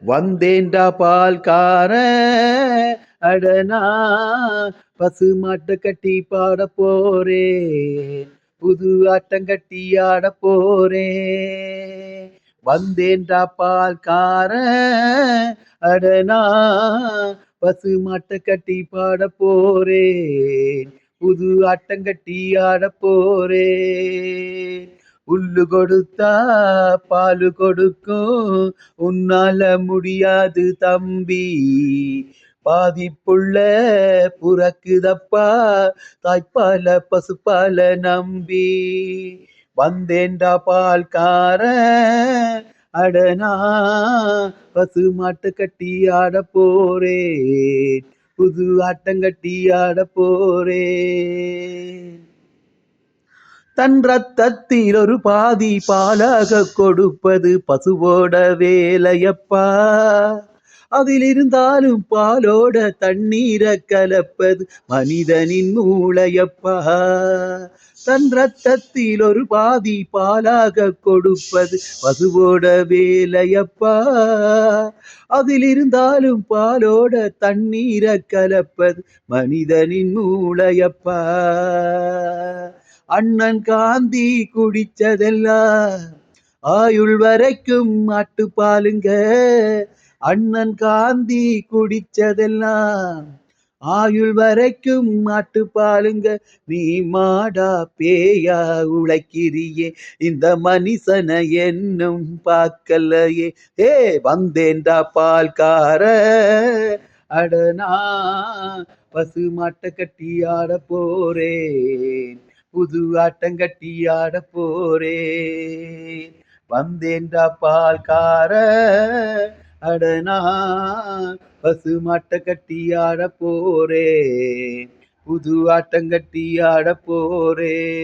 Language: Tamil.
வந்தேன்டா பால்கார அடனா பசு மாட்டை கட்டி பாட போறேன், புது ஆட்டம் கட்டி ஆட போறேன். வந்தேன்டா பால்கார அடனா பசு மாட்டை கட்டி பாட போறேன், புது ஆட்டம் கட்டி ஆட போறேன். புல்லு கொடுத்தா பாலு கொடுக்கும், உன்னால முடியாது தம்பி. பாதிப்புள்ள புறக்குதப்பா தாய்ப்பால பசுப்பால நம்பி. வந்தேன்டா பால்கார அடனா பசு மாட்டு கட்டி ஆட போறேன், புது ஆட்டங்கட்டி ஆட போறேன். தன் ரத்தத்தில் ஒரு பாதி பாலாக கொடுப்பது பசுவோட வேலையப்பா. அதில் இருந்தாலும் பாலோட தண்ணீரை கலப்பது மனிதனின் மூளையப்பா. தன் ரத்தத்தில் ஒரு பாதி பாலாக கொடுப்பது பசுவோட வேலையப்பா. அதில் இருந்தாலும் பாலோட தண்ணீரை கலப்பது மனிதனின் மூளையப்பா. அண்ணன் காந்தி குடிச்சதெல்லாம் ஆயுள் வரைக்கும் மாட்டுப்பாலுங்க. அண்ணன் காந்தி குடிச்சதெல்லாம் ஆயுள் வரைக்கும் மாட்டுப்பாலுங்க. நீ மாடா பேயா உழைக்கிறியே, இந்த மனுஷனை என்னும் பார்க்கலையே. ஏ வந்தேன்டா பால்கார அடனா பசு மாட்டை கட்டி ஆட போறேன், புது ஆட்டம் கட்டி ஆட போறேன். வந்தேன்டா பால்கார அடனா பசு மாட்டை கட்டி ஆட போறேன், புது ஆட்டம் கட்டி ஆட போறேன்.